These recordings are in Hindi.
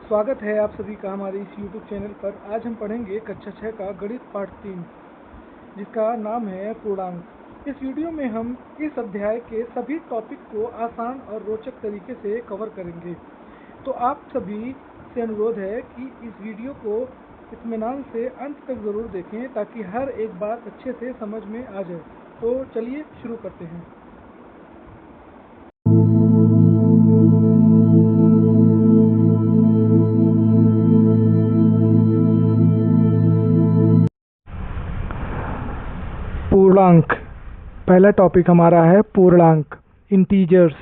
स्वागत है आप सभी का हमारे इस YouTube चैनल पर। आज हम पढ़ेंगे कक्षा 6 का गणित पाठ 3 जिसका नाम है पूर्णांक। इस वीडियो में हम इस अध्याय के सभी टॉपिक को आसान और रोचक तरीके से कवर करेंगे। तो आप सभी से अनुरोध है कि इस वीडियो को इत्मीनान से अंत तक ज़रूर देखें ताकि हर एक बात अच्छे से समझ में आ जाए। तो चलिए शुरू करते हैं। पूर्णांक, पहला टॉपिक हमारा है पूर्णांक, इंटीजर्स।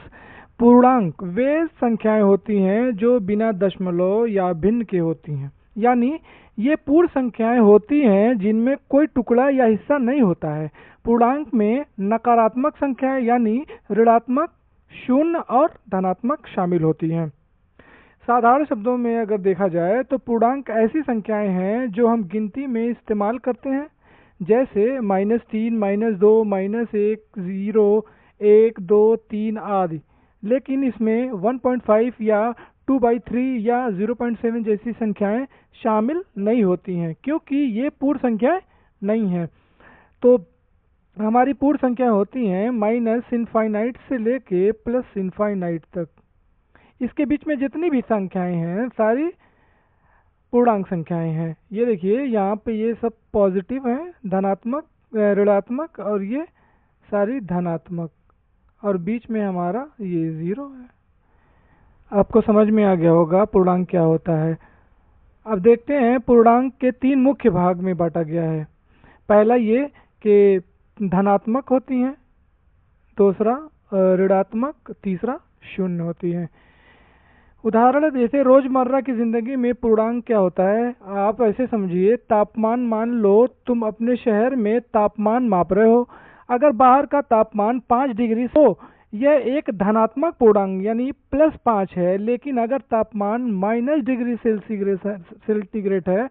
पूर्णांक वे संख्याएं होती हैं जो बिना दशमलव या भिन्न के होती हैं, यानी ये पूर्ण संख्याएं होती हैं जिनमें कोई टुकड़ा या हिस्सा नहीं होता है। पूर्णांक में नकारात्मक संख्याएं यानी ऋणात्मक, शून्य और धनात्मक शामिल होती हैं। साधारण शब्दों में अगर देखा जाए तो पूर्णांक ऐसी संख्याएं हैं जो हम गिनती में इस्तेमाल करते हैं, जैसे -3, -2, -1, 0, 1, 2, 3 आदि। लेकिन इसमें 1.5 या 2/3 या 0.7 जैसी संख्याएं शामिल नहीं होती हैं, क्योंकि ये पूर्ण संख्याएं नहीं हैं। तो हमारी पूर्ण संख्या होती हैं -इनफाइनाइट से लेके +इनफाइनाइट तक। इसके बीच में जितनी भी संख्याएं हैं सारी पूर्णांक संख्याएं हैं। ये देखिए यहाँ पे ये सब पॉजिटिव हैं, धनात्मक, ऋणात्मक, और ये सारी धनात्मक, और बीच में हमारा ये 0 है। आपको समझ में आ गया होगा पूर्णांक क्या होता है। अब देखते हैं पूर्णांक के 3 मुख्य भाग में बांटा गया है। पहला ये कि धनात्मक होती हैं, दूसरा ऋणात्मक, तीसरा शून्य होती है। उदाहरण जैसे रोजमर्रा की जिंदगी में पूर्णांक क्या होता है, आप ऐसे समझिए, तापमान। मान लो तुम अपने शहर में तापमान माप रहे हो। अगर बाहर का तापमान 5 डिग्री हो, यह एक धनात्मक पूर्णांक यानी +5 है। लेकिन अगर तापमान -डिग्री सेंटीग्रेड है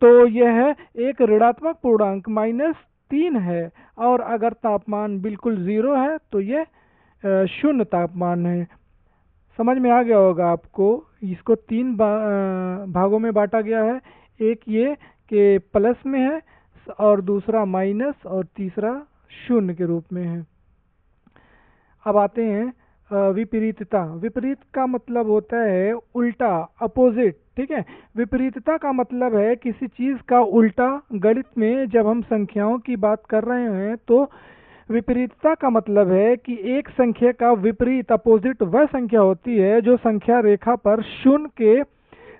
तो यह एक ऋणात्मक पूर्णांक -3 है। और अगर तापमान बिल्कुल 0 है तो यह शून्य तापमान है। समझ में आ गया होगा आपको। इसको 3 भागों में बांटा गया है। एक ये कि प्लस में है, और दूसरा माइनस, और तीसरा शून्य के रूप में है। अब आते हैं विपरीतता। विपरीत का मतलब होता है उल्टा, अपोजिट। ठीक है, विपरीतता का मतलब है किसी चीज का उल्टा। गणित में जब हम संख्याओं की बात कर रहे हैं तो विपरीतता का मतलब है कि एक संख्या का विपरीत, अपोजिट, वह संख्या होती है जो संख्या रेखा पर शून्य के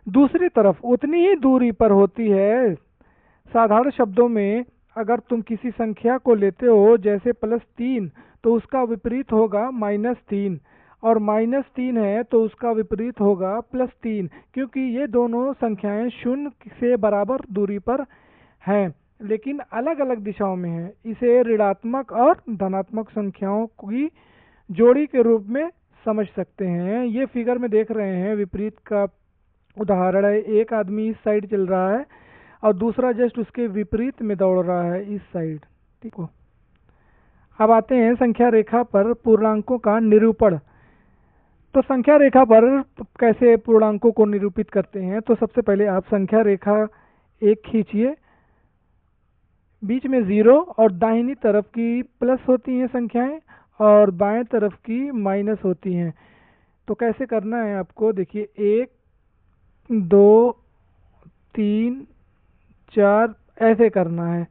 दूसरी तरफ उतनी ही दूरी पर होती है। साधारण शब्दों में अगर तुम किसी संख्या को लेते हो जैसे +3, तो उसका विपरीत होगा -3, और -3 है तो उसका विपरीत होगा +3, क्योंकि ये दोनों संख्याएं शून्य से बराबर दूरी पर हैं लेकिन अलग अलग दिशाओं में है। इसे ऋणात्मक और धनात्मक संख्याओं की जोड़ी के रूप में समझ सकते हैं। ये फिगर में देख रहे हैं विपरीत का उदाहरण है। एक आदमी इस साइड चल रहा है और दूसरा जस्ट उसके विपरीत में दौड़ रहा है, इस साइड। ठीक हो। अब आते हैं संख्या रेखा पर पूर्णांकों का निरूपण। तो संख्या रेखा पर कैसे पूर्णांकों को निरूपित करते हैं, तो सबसे पहले आप संख्या रेखा एक खींचिए। बीच में 0 और दाहिनी तरफ की प्लस होती हैं संख्याएं, और बाएं तरफ की माइनस होती हैं। तो कैसे करना है आपको, देखिए 1, 2, 3, 4 ऐसे करना है।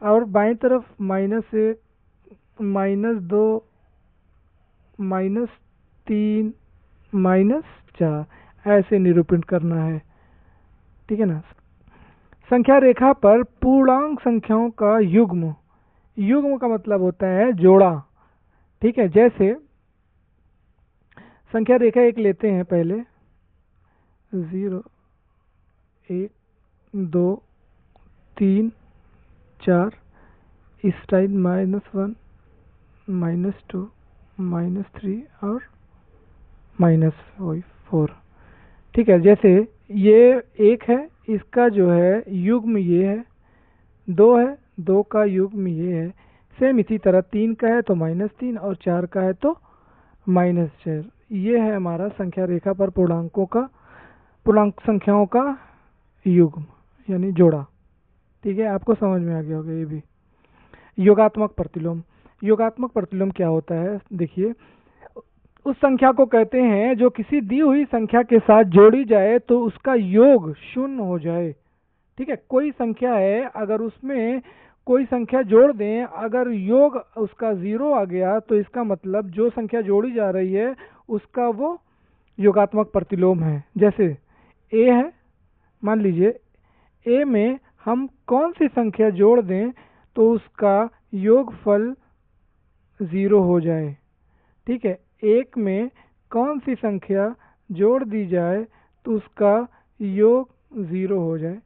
और बाएं तरफ -1, -2, -3, -4 ऐसे निरूपण करना है। ठीक है ना। संख्या रेखा पर पूर्णांक संख्याओं का युग्म। युग्म का मतलब होता है जोड़ा। ठीक है, जैसे संख्या रेखा एक लेते हैं पहले, 0, 1, 2, 3, 4, इस टाइप -1, -2, -3 और -4। ठीक है, जैसे ये 1 है, इसका जो है युग्म ये है। 2 है, 2 का युग्म ये है। सेम इसी तरह 3 का है तो -3, और 4 का है तो -4। ये है हमारा संख्या रेखा पर पूर्णांकों का पूर्णांक संख्याओं का युग्म यानी जोड़ा। ठीक है, आपको समझ में आ गया होगा ये भी। योगात्मक प्रतिलोम, योगात्मक प्रतिलोम क्या होता है? देखिए, उस संख्या को कहते हैं जो किसी दी हुई संख्या के साथ जोड़ी जाए तो उसका योग शून्य हो जाए। ठीक है, कोई संख्या है, अगर उसमें कोई संख्या जोड़ दें, अगर योग उसका 0 आ गया तो इसका मतलब जो संख्या जोड़ी जा रही है उसका वो योगात्मक प्रतिलोम है। जैसे ए है, मान लीजिए ए में हम कौन सी संख्या जोड़ दें तो उसका योगफल 0 हो जाए। ठीक है, एक में कौन सी संख्या जोड़ दी जाए तो उसका योग 0 हो जाए।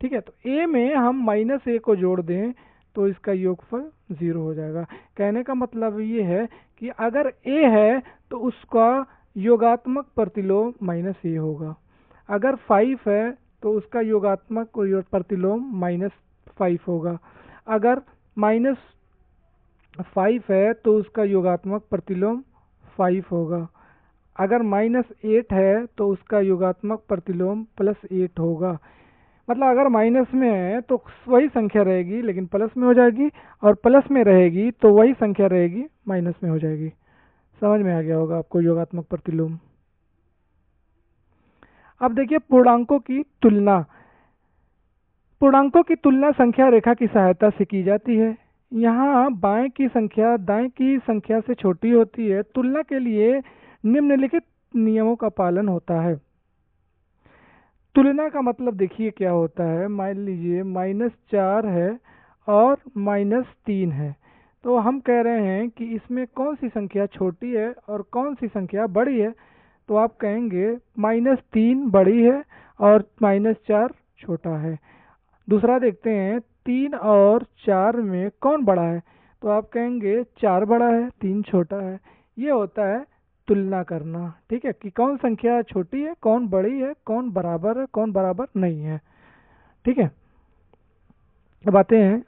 ठीक है, तो ए में हम -a को जोड़ दें तो इसका योगफल 0 हो जाएगा। कहने का मतलब ये है कि अगर a है तो उसका योगात्मक प्रतिलोम -a होगा। अगर 5 है तो उसका योगात्मक प्रतिलोम -5 होगा। अगर -5 है तो उसका योगात्मक प्रतिलोम 5 होगा। अगर -8 है तो उसका योगात्मक प्रतिलोम +8 होगा। मतलब अगर माइनस में है तो वही संख्या रहेगी लेकिन प्लस में हो जाएगी, और प्लस में रहेगी तो वही संख्या रहेगी माइनस में हो जाएगी। समझ में आ गया होगा आपको योगात्मक प्रतिलोम। अब देखिए पूर्णांकों की तुलना। पूर्णांकों की तुलना संख्या रेखा की सहायता से की जाती है। यहाँ बाएं की संख्या दाएं की संख्या से छोटी होती है। तुलना के लिए निम्नलिखित नियमों का पालन होता है। तुलना का मतलब देखिए क्या होता है। मान लीजिए -4 है और -3 है, तो हम कह रहे हैं कि इसमें कौन सी संख्या छोटी है और कौन सी संख्या बड़ी है। तो आप कहेंगे -3 बड़ी है और -4 छोटा है। दूसरा देखते हैं 3 और 4 में कौन बड़ा है, तो आप कहेंगे 4 बड़ा है 3 छोटा है। ये होता है तुलना करना। ठीक है, कि कौन संख्या छोटी है, कौन बड़ी है, कौन बराबर है, कौन बराबर नहीं है। ठीक है, अब आते हैं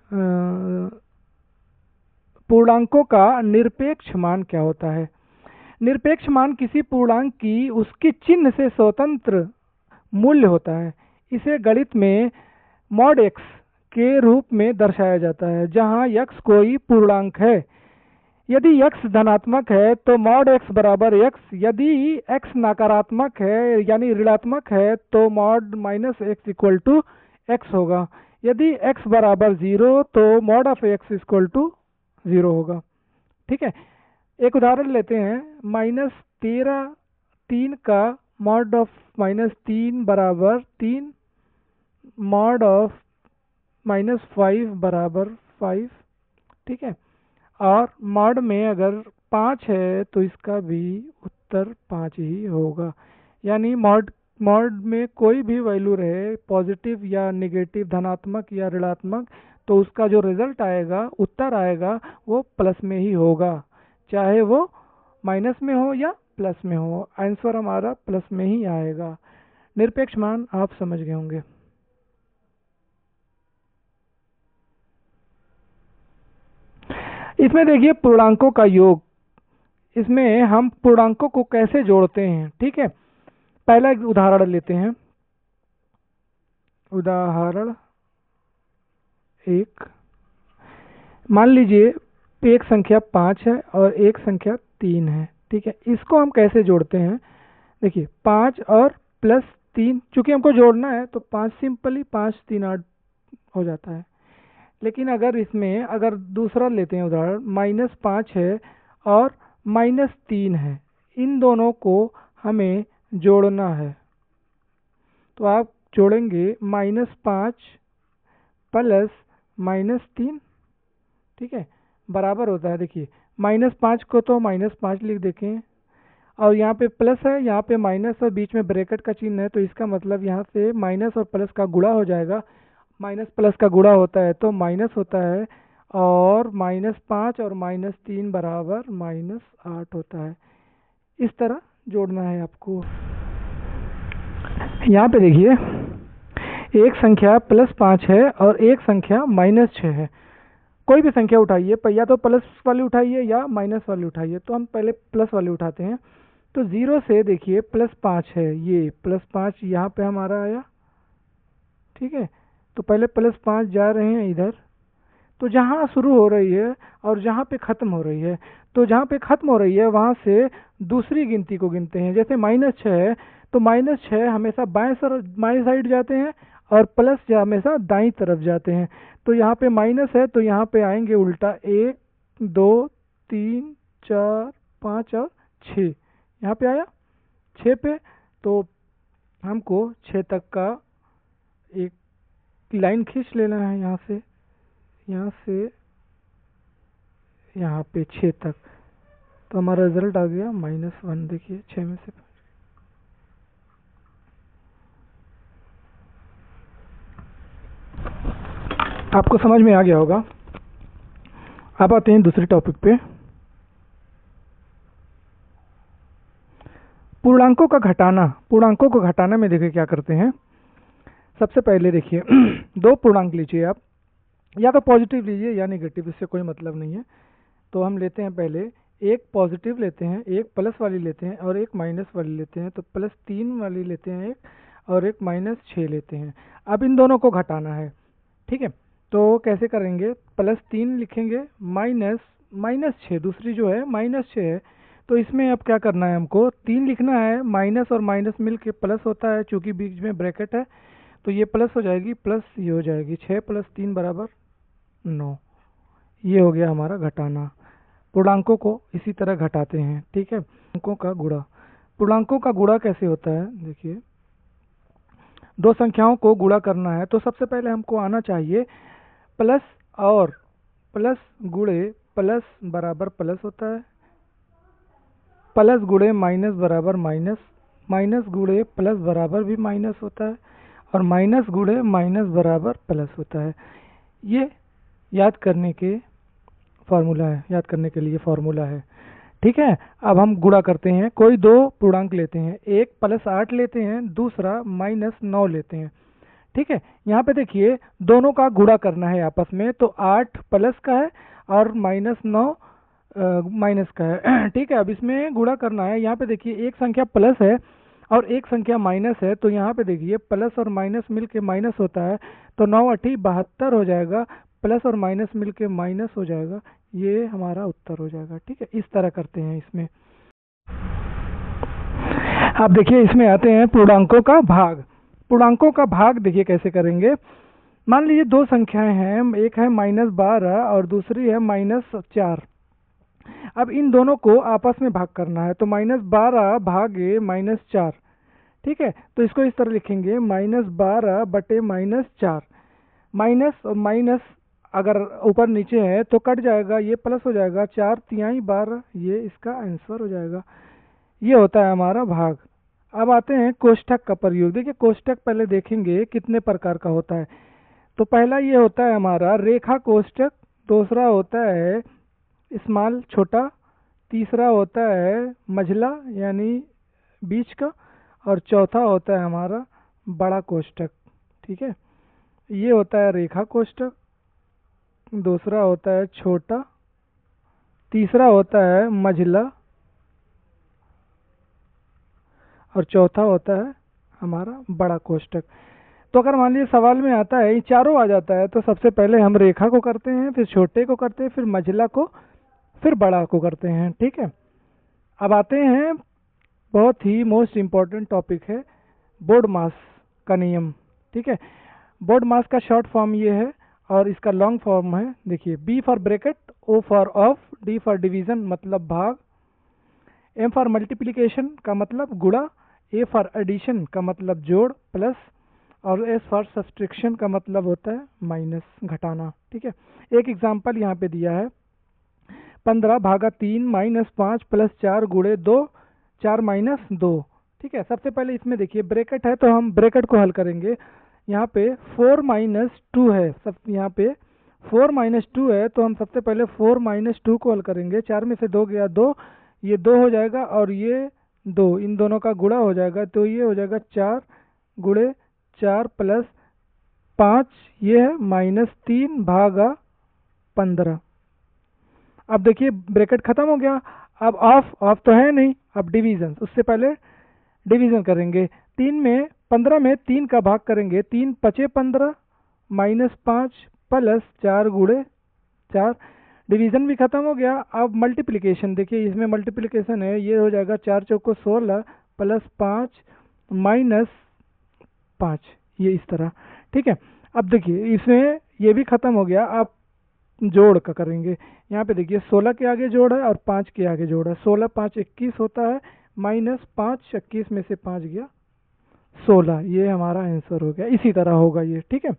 पूर्णांकों का निरपेक्ष मान क्या होता है। निरपेक्ष मान किसी पूर्णांक की उसके चिन्ह से स्वतंत्र मूल्य होता है। इसे गणित में मॉड x के रूप में दर्शाया जाता है, जहां x कोई पूर्णांक है। यदि x धनात्मक है तो मॉड x बराबर x, यदि x नकारात्मक है यानी ऋणात्मक है तो mod -x equal to x होगा। यदि x बराबर 0 तो mod of x equal to 0 होगा। ठीक है, एक उदाहरण लेते हैं। -13 का मॉड ऑफ -3 बराबर 3, मॉड ऑफ -5 बराबर 5। ठीक है, और मॉड में अगर 5 है तो इसका भी उत्तर 5 ही होगा। यानी मॉड में कोई भी वैल्यू रहे, पॉजिटिव या नेगेटिव, धनात्मक या ऋणात्मक, तो उसका जो रिजल्ट आएगा, उत्तर आएगा, वो प्लस में ही होगा, चाहे वो माइनस में हो या प्लस में हो। आंसर हमारा प्लस में ही आएगा। निरपेक्ष मान आप समझ गए होंगे। इसमें देखिए पूर्णांकों का योग। इसमें हम पूर्णांकों को कैसे जोड़ते हैं। ठीक है, पहला एक उदाहरण लेते हैं। उदाहरण 1, मान लीजिए एक संख्या 5 है और एक संख्या 3 है। ठीक है, इसको हम कैसे जोड़ते हैं। देखिए 5 और +3, चूंकि हमको जोड़ना है तो 5 सिंपली 5 3 8 हो जाता है। लेकिन अगर इसमें अगर दूसरा लेते हैं उदाहरण, -5 है और -3 है, इन दोनों को हमें जोड़ना है। तो आप जोड़ेंगे -5 प्लस -3। ठीक है, बराबर होता है। देखिए -5 को तो -5 लिख देखें, और यहाँ पे प्लस है, यहाँ पे माइनस और बीच में ब्रैकेट का चिन्ह है, तो इसका मतलब यहाँ से माइनस और प्लस का गुणा हो जाएगा। माइनस प्लस का गुणा होता है तो माइनस होता है, और -5 और -3 बराबर -8 होता है। इस तरह जोड़ना है आपको। यहाँ पे देखिए एक संख्या +5 है और एक संख्या -6 है। कोई भी संख्या उठाइए, या तो प्लस वाली उठाइए या माइनस वाली उठाइए। तो हम पहले प्लस वाली उठाते हैं। तो 0 से देखिए +5 है, ये +5 यहाँ पे हमारा आया, ठीक है। तो पहले +5 जा रहे हैं इधर, तो जहाँ शुरू हो रही है और जहाँ पे ख़त्म हो रही है, तो जहाँ पे ख़त्म हो रही है वहाँ से दूसरी गिनती को गिनते हैं। जैसे -6 है तो -6 हमेशा बाएं साइड जाते हैं और प्लस हमेशा दाईं तरफ जाते हैं। तो यहाँ पे माइनस है तो यहाँ पे आएंगे उल्टा 1 2 3 4 5 और 6, यहाँ पे आया 6 पे। तो हमको 6 तक का एक लाइन खींच लेना है, यहाँ से यहाँ पे 6 तक। तो हमारा रिजल्ट आ गया -1। देखिए 6 में से आपको समझ में आ गया होगा। अब आते हैं दूसरे टॉपिक पे, पूर्णांकों का घटाना। पूर्णांकों को घटाना में देखिए क्या करते हैं। सबसे पहले देखिए दो पूर्णांक लीजिए आप, या तो पॉजिटिव लीजिए या नेगेटिव, इससे कोई मतलब नहीं है। तो हम लेते हैं पहले एक पॉजिटिव लेते हैं, एक प्लस वाली लेते हैं और एक माइनस वाली लेते हैं। तो +3 वाली लेते हैं एक, और एक -6 लेते हैं। अब इन दोनों को घटाना है, ठीक है। तो कैसे करेंगे, +3 लिखेंगे, -6 दूसरी जो है -6 है। तो इसमें अब क्या करना है, हमको 3 लिखना है, माइनस और माइनस मिल के प्लस होता है, चूंकि बीच में ब्रैकेट है तो ये प्लस हो जाएगी, प्लस ये हो जाएगी, 6 + 3 = 9। ये हो गया हमारा घटाना। पूर्णांकों को इसी तरह घटाते हैं, ठीक है। पूर्णांकों का गुणा, पूर्णांकों का गुणा कैसे होता है, देखिए दो संख्याओं को गुणा करना है तो सबसे पहले हमको आना चाहिए प्लस और प्लस गुणे प्लस बराबर प्लस होता है, प्लस गुणे माइनस बराबर माइनस, माइनस गुणे प्लस बराबर भी माइनस होता है, और माइनस गुणे माइनस बराबर प्लस होता है। ये याद करने के फॉर्मूला है, याद करने के लिए फॉर्मूला है, ठीक है। अब हम गुणा करते हैं, कोई दो पूर्णांक लेते हैं, एक +8 लेते हैं, दूसरा -9 लेते हैं, ठीक है। यहाँ पे देखिए दोनों का गुणा करना है आपस में, तो 8 प्लस का है और -9 माइनस का है, ठीक है। अब इसमें गुणा करना है, यहाँ पे देखिए एक संख्या प्लस है और एक संख्या माइनस है, तो यहाँ पे देखिए प्लस और माइनस मिलके माइनस होता है, तो 9 8 72 हो जाएगा, प्लस और माइनस मिलके माइनस हो जाएगा, ये हमारा उत्तर हो जाएगा, ठीक है। इस तरह करते हैं इसमें। अब देखिए इसमें आते हैं पूर्णांकों का भाग। पूर्णांकों का भाग देखिए कैसे करेंगे। मान लीजिए दो संख्याएं हैं, एक है -12 और दूसरी है -4। अब इन दोनों को आपस में भाग करना है, तो -12 भागे -4, ठीक है। तो इसको इस तरह लिखेंगे, -12 बटे -4। माइनस और माइनस अगर ऊपर नीचे है तो कट जाएगा, ये प्लस हो जाएगा, 4 तिहाई 12, ये इसका आंसर हो जाएगा। ये होता है हमारा भाग। अब आते हैं कोष्ठक का प्रयोग। देखिए कोष्ठक पहले देखेंगे कितने प्रकार का होता है। तो पहला ये होता है हमारा रेखा कोष्ठक, दूसरा होता है स्मॉल छोटा, तीसरा होता है मझला यानी बीच का, और चौथा होता है हमारा बड़ा कोष्ठक, ठीक है। ये होता है रेखा कोष्ठक, दूसरा होता है छोटा, तीसरा होता है मझला, और चौथा होता है हमारा बड़ा कोष्ठक। तो अगर मान लीजिए सवाल में आता है ये चारों आ जाता है, तो सबसे पहले हम रेखा को करते हैं, फिर छोटे को करते हैं, फिर मझला को, फिर बड़ा को करते हैं, ठीक है। अब आते हैं बहुत ही मोस्ट इम्पॉर्टेंट टॉपिक है बोर्ड मास का नियम, ठीक है। बोर्ड मास का शॉर्ट फॉर्म ये है और इसका लॉन्ग फॉर्म है, देखिए B for bracket, O for of, D for division मतलब भाग, M फॉर मल्टीप्लिकेशन का मतलब गुणा, A फॉर एडिशन का मतलब जोड़ प्लस, और S फॉर सब्सट्रैक्शन का मतलब होता है माइनस घटाना, ठीक है। एक एग्जांपल यहाँ पे दिया है 15/3 -5 + 4 × 2 4 - 2, ठीक है। सबसे पहले इसमें देखिए ब्रैकेट है तो हम ब्रैकेट को हल करेंगे। यहाँ पे 4 - 2 है, सब यहाँ पे 4 - 2 है, तो हम सबसे पहले 4 - 2 को हल करेंगे। 4 में से 2 गया 2, ये 2 हो जाएगा और ये 2, इन दोनों का गुणा हो जाएगा, तो ये हो जाएगा 4 × 4 + 5, ये है -3/15। अब देखिए ब्रैकेट खत्म हो गया। अब ऑफ तो है नहीं, अब डिवीजन, उससे पहले डिवीजन करेंगे। 15 में 3 का भाग करेंगे, 3 पचे 15 -5 प्लस 4 गुणे 4। डिवीजन भी खत्म हो गया। अब मल्टीप्लिकेशन देखिए, इसमें मल्टीप्लिकेशन है, ये हो जाएगा 4 चौको 16 प्लस 5 -5, ये इस तरह। ठीक है, अब देखिए इसमें ये भी खत्म हो गया। अब जोड़ का करेंगे। यहाँ पे देखिए 16 के आगे जोड़ है और 5 के आगे जोड़ है। 16 5 21 होता है, -5 21 में से 5 गया 16, ये हमारा आंसर हो गया। इसी तरह होगा ये। ठीक है।